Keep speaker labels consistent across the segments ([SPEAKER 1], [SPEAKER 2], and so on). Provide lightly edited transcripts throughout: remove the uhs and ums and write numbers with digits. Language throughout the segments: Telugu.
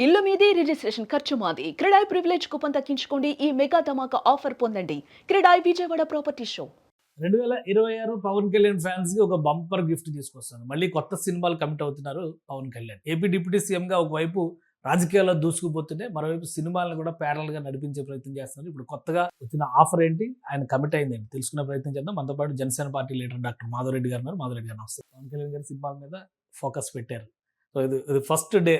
[SPEAKER 1] ఇల్లు మీది రిజిస్ట్రేషన్ ఖర్చు మాది. క్రెడాయ్ ప్రివిలేజ్ కూపన్ దక్కించుకోండి. ఈ మెగా ధమాకా ఆఫర్ పొందండి. CREDAI Vijayawada property show.
[SPEAKER 2] 2026 పవన్ కళ్యాణ్ ఫ్యాన్స్‌కి ఒక బంపర్ గిఫ్ట్ తీసుకొస్తాను. మళ్ళీ కొత్త సినిమాలు కమిట్ అవుతున్నారు పవన్ కళ్యాణ్. ఏపీ డిప్యూటీ సీఎంగా ఒకవైపు రాజకీయాల్లో దూసుకుపోతుంటే, మరోవైపు సినిమాలను కూడా ప్యారలల్‌గా నడిపించే ప్రయత్నం చేస్తున్నారు. ఇప్పుడు కొత్తగా వచ్చిన ఆఫర్ ఏంటి? ఆయన కమిట్ అయిందేంటి? తెలుసుకునే ప్రయత్నం చేద్దాం. మనతో పాటు Janasena party leader doctor Madhavareddy గారు ఉన్నారు. మాధవరెడ్డి గారు నమస్తే. పవన్ కళ్యాణ్ గారి సినిమాల మీద ఫోకస్ పెట్టారు. సో, ఇది ఫస్ట్ డే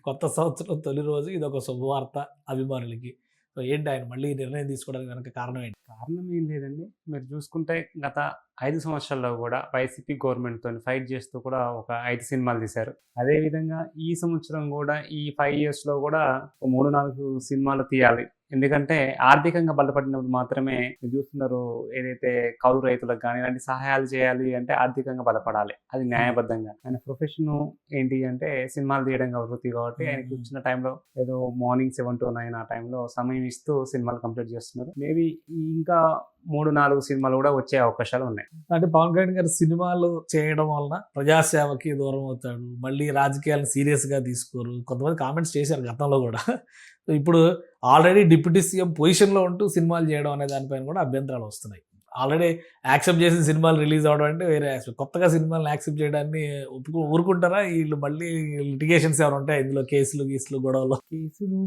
[SPEAKER 2] కొత్త సంవత్సరం తొలి రోజు ఇదొక శుభవార్త అభిమానులకి. సో, ఏంటి ఆయన మళ్ళీ ఈ నిర్ణయం తీసుకోవడానికి వెనక కారణం ఏంటి?
[SPEAKER 3] కారణం ఏం లేదండి. మీరు చూసుకుంటే గత 5 సంవత్సరాల్లో గూడా వైసీపీ గవర్నమెంట్‌తోని ఫైట్ చేస్తూ కూడా ఒక 5 సినిమాలు తీశారు. అదేవిధంగా ఈ సంవత్సరం గూడా ఈ 5 ఇయర్స్‌లో గూడా ఒక 3, 4 సినిమాలు తీయాలి. ఎందుకంటే ఆర్థికంగా బలపడినప్పుడు మాత్రమే మీరు చూస్తున్నారు, ఏదైతే కౌలు రైతులకు గాని ఇలాంటి సహాయాలు చేయాలి అంటే ఆర్థికంగా బలపడాలి. అది న్యాయబద్ధంగా. ఆయన ప్రొఫెషను ఏంటి అంటే సినిమాలు తీయడం వృత్తి కాబట్టి ఆయనకి వచ్చిన టైంలో ఏదో మార్నింగ్ 7-9 ఆ టైంలో సమయం ఇస్తూ సినిమాలు కంప్లీట్ చేస్తున్నారు. మేబీ ఇంకా 3, 4 సినిమాలు కూడా వచ్చే అవకాశాలు ఉన్నాయి.
[SPEAKER 2] అంటే పవన్ కళ్యాణ్ గారు సినిమాలు చేయడం వలన ప్రజాసేవకి దూరం అవుతాడు. మళ్ళీ రాజకీయాలను సీరియస్‌గా తీసుకోరు. కొంతమంది కామెంట్స్ చేశారు గతంలో కూడా. సో, ఇప్పుడు ఆల్రెడీ డిప్యూటీ సీఎం పొజిషన్‌లో ఉంటూ సినిమాలు చేయడం అనే దానిపైన కూడా అభ్యంతరాలు వస్తున్నాయి. ఆల్రెడీ యాక్సెప్ట్ చేసిన సినిమాలు రిలీజ్ అవ్వడం అంటే వేరే యాస్పెక్ట్. కొత్తగా సినిమాలను యాక్సెప్ట్ చేయడాన్ని ఊరుకుంటారా? ఈళ్ళు మళ్ళీ లిటిగేషన్స్ ఏమైనా ఉంటాయా ఇందులో? కేసులు, గొడవలు?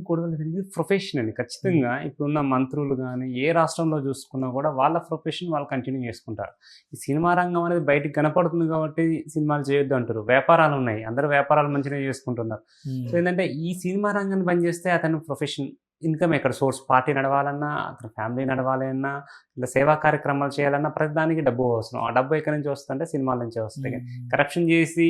[SPEAKER 3] గొడవలు ఇది ప్రొఫెషన్ అండి. ఖచ్చితంగా ఇప్పుడున్న మంత్రులు గాని, ఏ రాష్ట్రంలో చూసుకున్నా కూడా వాళ్ళ ప్రొఫెషన్ వాళ్ళు కంటిన్యూ చేసుకుంటారు. ఈ సినిమా రంగం అనేది బయటికి కనపడుతుంది కాబట్టి సినిమాలు చేయొద్దు అంటారు. వ్యాపారాలు ఉన్నాయి. అందరూ వ్యాపారాలు మంచిగానే చేసుకుంటున్నారు. సో, ఏంటంటే ఈ సినిమా రంగాన్ని బంద్ చేస్తే అతను ప్రొఫెషన్ ఇన్‌కమ్ ఎక్కడ సోర్స్? పార్టీ నడవాలన్నా, అతని ఫ్యామిలీ నడవాలి అన్నా, ఇలా సేవా కార్యక్రమాలు చేయాలన్నా ప్రతిదానికి డబ్బు అవసరం. ఆ డబ్బు ఎక్కడి నుంచి వస్తుందంటే సినిమాల నుంచే వస్తాయి. కరప్షన్ చేసి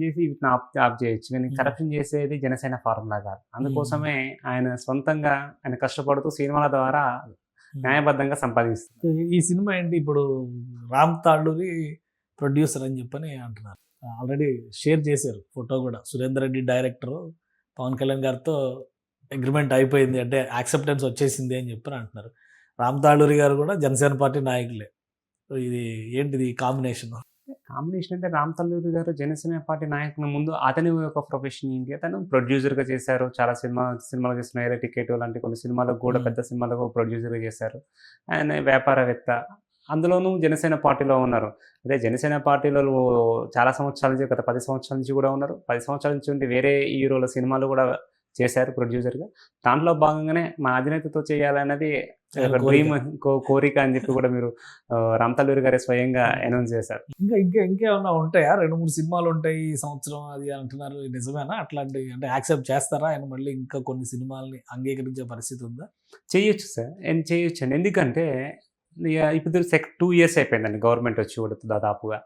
[SPEAKER 3] వీటిని ఆప్ చేయొచ్చు. కానీ కరప్షన్ చేసేది జనసేన ఫార్ములా కాదు. అందుకోసమే ఆయన సొంతంగా ఆయన కష్టపడుతూ సినిమాల ద్వారా న్యాయబద్ధంగా సంపాదిస్తారు.
[SPEAKER 2] ఈ సినిమా ఏంటి ఇప్పుడు రామ్ తాళ్ళూరి ప్రొడ్యూసర్ అని చెప్పని అంటున్నారు. ఆల్రెడీ షేర్ చేశారు ఫోటో కూడా. సురేందర్ రెడ్డి డైరెక్టర్, పవన్ కళ్యాణ్ గారితో అగ్రిమెంట్ అయిపోయింది, అంటే యాక్సెప్టెన్స్ వచ్చేసింది అని చెప్పని అంటున్నారు. రామ్ తాళ్ళూరి గారు కూడా జనసేన పార్టీ నాయకులే. సో, ఇది ఏంటిది కాంబినేషన్?
[SPEAKER 3] కాంబినేషన్ అంటే రామ్ తల్లూరి గారు జనసేన పార్టీ నాయకుల ముందు అతని యొక్క ప్రొఫెషన్ ఏంటి? అతను ప్రొడ్యూసర్‌గా చేశారు. చాలా సినిమాలు చేసిన ఎయిర్ టికెట్ లాంటి కొన్ని సినిమాలకు కూడా పెద్ద సినిమాలకు ప్రొడ్యూసర్‌గా చేశారు. ఆయన వ్యాపారవేత్త. అందులోనూ జనసేన పార్టీలో ఉన్నారు. అదే జనసేన పార్టీలో చాలా సంవత్సరాల నుంచి, గత 10 సంవత్సరాల నుంచి కూడా ఉన్నారు. 10 సంవత్సరాల నుంచి ఉండి వేరే హీరోల సినిమాలు కూడా చేశారు ప్రొడ్యూసర్‌గా. దాంట్లో భాగంగానే మా అధినేతతో చేయాలన్నది ఒక డ్రీమ్, కోరిక అని చెప్పి కూడా మీరు రామ్ తల్లూరి గారే స్వయంగా అనౌన్స్ చేశారు.
[SPEAKER 2] ఇంకేమన్నా ఉంటాయా? 2, 3 సినిమాలు ఉంటాయి ఈ సంవత్సరం అది అంటున్నారు. నిజమేనా? అట్లాంటివి అంటే యాక్సెప్ట్ చేస్తారా ఆయన? మళ్ళీ ఇంకా కొన్ని సినిమాల్ని అంగీకరించే పరిస్థితి ఉందా?
[SPEAKER 3] చేయొచ్చు సార్. చేయొచ్చండి. ఎందుకంటే ఇప్పుడు 2 ఇయర్స్ అయిపోయిందండి గవర్నమెంట్ వచ్చి కూడా దాదాపుగా.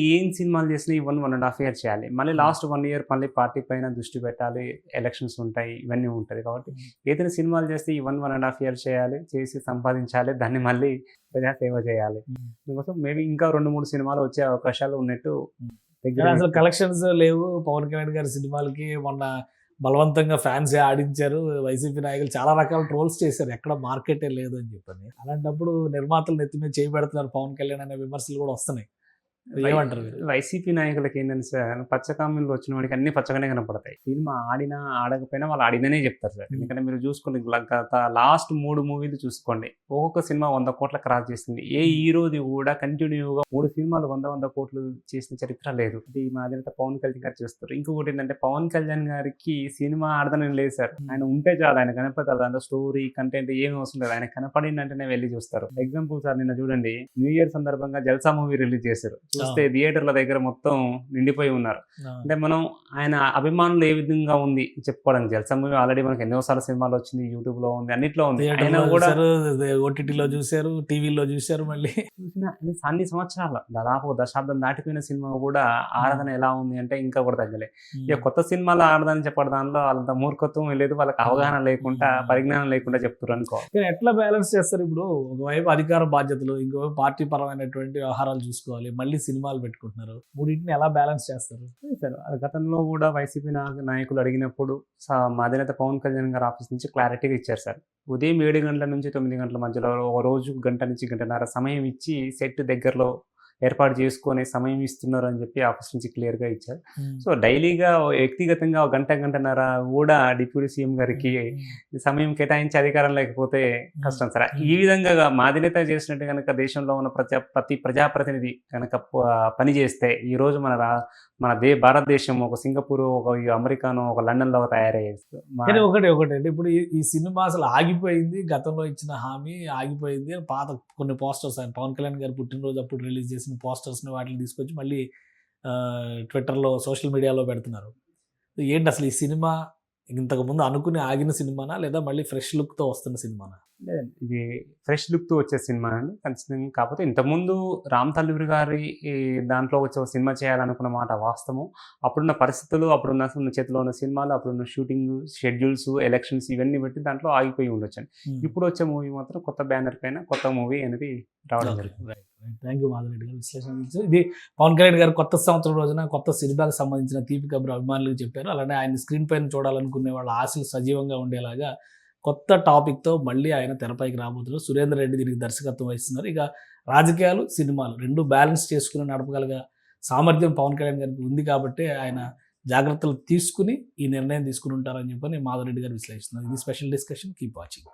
[SPEAKER 3] ఏం సినిమాలు చేసినా ఈ 1.5 ఇయర్ చేయాలి. మళ్ళీ లాస్ట్ 1 ఇయర్ మళ్ళీ పార్టీ పైన దృష్టి పెట్టాలి. ఎలక్షన్స్ ఉంటాయి. ఇవన్నీ ఉంటది. కాబట్టి ఏదైనా సినిమాలు చేస్తే ఈ 1.5 ఇయర్ చేయాలి. చేసి సంపాదించాలి. దాన్ని మళ్ళీ ప్రజాసేవ చేయాలి. అందుకోసం మేబీ ఇంకా 2, 3 సినిమాలు వచ్చే అవకాశాలు ఉన్నట్టు.
[SPEAKER 2] అసలు కలెక్షన్స్ లేవు పవన్ కళ్యాణ్ గారి సినిమాలకి. మొన్న బలవంతంగా ఫ్యాన్స్ ఆడించారు. వైసీపీ నాయకులు చాలా రకాల ట్రోల్స్ చేశారు. ఎక్కడ మార్కెటే లేదు అని చెప్పని. అలాంటప్పుడు నిర్మాతలు నెత్తి మీద చేయి పెడుతున్నారు పవన్ కళ్యాణ్ అనే విమర్శలు కూడా వస్తున్నాయి. ఏమంటారు మీరు?
[SPEAKER 3] వైసీపీ నాయకులకి ఏంటంటే సార్, పచ్చ కామెంట్లు వచ్చిన వాడికి అన్ని పచ్చగానే కనపడతాయి. సినిమా ఆడినా ఆడకపోయినా వాళ్ళు ఆడిననే చెప్తారు సార్. ఎందుకంటే మీరు చూసుకోండి, గత లాస్ట్ 3 మూవీలు చూసుకోండి, ఒక్కొక్క సినిమా 100 కోట్ల క్రాస్ చేసింది. ఏ హీరోది కూడా కంటిన్యూగా 3 సినిమాలు 100 కోట్లు చేసిన చరిత్ర లేదు. ఇది మా అధినేత పవన్ కళ్యాణ్ గారు చేస్తారు. ఇంకొకటి ఏంటంటే పవన్ కళ్యాణ్ గారికి సినిమా ఆడదని లేదు సార్. ఆయన ఉంటే చాలు, ఆయన కనపడతారు. దాంట్లో స్టోరీ కంటెంట్ ఏమి అవసరం లేదు. ఆయన కనపడిందంటేనే వెళ్ళి చూస్తారు. ఎగ్జాంపుల్ సార్, నిన్న చూడండి, న్యూ ఇయర్ సందర్భంగా జల్సా మూవీ రిలీజ్ చేశారు. చూస్తే థియేటర్ల దగ్గర మొత్తం నిండిపోయి ఉన్నారు. అంటే మనం ఆయన అభిమానులు ఏ విధంగా ఉంది చెప్పుకోవడానికి. జల్సా మూవీ ఆల్రెడీ మనకి ఎన్నోసార్లు సినిమాలు వచ్చింది, యూట్యూబ్ లో ఉంది, అన్నిట్లో ఉంది. ఆయన కూడా
[SPEAKER 2] ఓటీటీలో చూశారు, టీవీలో చూశారు. మళ్ళీ
[SPEAKER 3] చూసిన అన్ని సంవత్సరాలు, దాదాపు దశాబ్దం దాటిపోయిన సినిమా కూడా ఆరాధన ఎలా ఉంది అంటే ఇంకా కూడా తగ్గలే. ఇక కొత్త సినిమాలు ఆరాధన చెప్పడం దానిలో అంత మూర్ఖత్వం లేదు, వాళ్ళకి అవగాహన లేకుండా, పరిజ్ఞానం లేకుండా చెప్తారు అనుకో.
[SPEAKER 2] ఎట్లా బ్యాలెన్స్ చేస్తారు? ఇప్పుడు ఒకవైపు అధికార బాధ్యతలు, ఇంకోవైపు పార్టీ పరమైనటువంటి వ్యవహారాలు చూసుకోవాలి, మళ్ళీ సినిమాలు పెట్టుకుంటున్నారు. మూడింటిని ఎలా బ్యాలెన్స్ చేస్తారు?
[SPEAKER 3] గతంలో కూడా వైసీపీ నాయకులు అడిగినప్పుడు మా అధినేత పవన్ కళ్యాణ్ గారి ఆఫీస్ నుంచి క్లారిటీగా ఇచ్చారు సార్. ఉదయం 7 గంటల నుంచి 9 గంటల మధ్యలో ఒక రోజు గంట నుంచి గంటన్నర సమయం ఇచ్చి సెట్ దగ్గరలో ఏర్పాటు చేసుకొని సమయం ఇస్తున్నారు అని చెప్పి ఆఫీస్ నుంచి క్లియర్గా ఇచ్చారు. సో డైలీగా వ్యక్తిగతంగా ఒక గంటన్నర కూడా డిప్యూటీ సీఎం గారికి సమయం కేటాయించే అధికారం లేకపోతే కష్టం సార్. ఈ విధంగా మా అధినేత చేసినట్టు కనుక దేశంలో ఉన్న ప్రతి ప్రజాప్రతినిధి కనుక పని చేస్తే ఈరోజు మన భారతదేశం ఒక సింగపూర్, ఒక అమెరికాను, ఒక లండన్లో తయారయ్యేది.
[SPEAKER 2] కానీ ఒకటి అంటే ఇప్పుడు ఈ సినిమా అసలు ఆగిపోయింది, గతంలో ఇచ్చిన హామీ ఆగిపోయింది. పాత కొన్ని పోస్టర్స్ ఆయన పవన్ కళ్యాణ్ గారు పుట్టినరోజు అప్పుడు రిలీజ్ చేసిన పోస్టర్స్ని వాటిని తీసుకొచ్చి మళ్ళీ ట్విట్టర్లో సోషల్ మీడియాలో పెడుతున్నారు. ఏంటి అసలు ఈ సినిమా ఇంతకుముందు అనుకుని ఆగిన సినిమానా లేదా మళ్ళీ ఫ్రెష్ లుక్తో వస్తున్న సినిమానా?
[SPEAKER 3] ఇది ఫ్రెష్ లుక్తో వచ్చే సినిమా అండి ఖచ్చితంగా. కాకపోతే ఇంతకుముందు రామ్ తల్లూరి గారి దాంట్లో వచ్చే ఒక సినిమా చేయాలనుకున్న మాట వాస్తవం. అప్పుడున్న పరిస్థితులు, అప్పుడున్న చేతిలో ఉన్న సినిమాలు, అప్పుడున్న షూటింగ్ షెడ్యూల్స్, ఎలక్షన్స్ ఇవన్నీ బట్టి దాంట్లో ఆగిపోయి ఉండొచ్చు. ఇప్పుడు వచ్చే మూవీ మాత్రం కొత్త బ్యానర్ పైన కొత్త మూవీ అనేది రావడం జరిగింది.
[SPEAKER 2] థ్యాంక్ యూ మాధవ్ రెడ్డి గారు విశ్లేషణ ఇచ్చారు. ఇది పవన్ కళ్యాణ్ గారు కొత్త సంవత్సరం రోజున కొత్త సినిమాకి సంబంధించిన తీపి కబురు అభిమానులకు చెప్పారు. అలానే ఆయన స్క్రీన్ పైన చూడాలనుకునే వాళ్ళ ఆశలు సజీవంగా ఉండేలాగా కొత్త టాపిక్తో మళ్ళీ ఆయన తెరపైకి రాబోతున్నారు. సురేందర్ రెడ్డి దీనికి దర్శకత్వం వహిస్తున్నారు. ఇక రాజకీయాలు, సినిమాలు రెండు బ్యాలెన్స్ చేసుకుని నడపగలిగే సామర్థ్యం పవన్ కళ్యాణ్ గారికి ఉంది కాబట్టి ఆయన జాగ్రత్తలు తీసుకుని ఈ నిర్ణయం తీసుకుని ఉంటారని చెప్పని మాధవ్ రెడ్డి గారు విశ్లేషిస్తున్నారు. ఇది స్పెషల్ డిస్కషన్. Keep watching.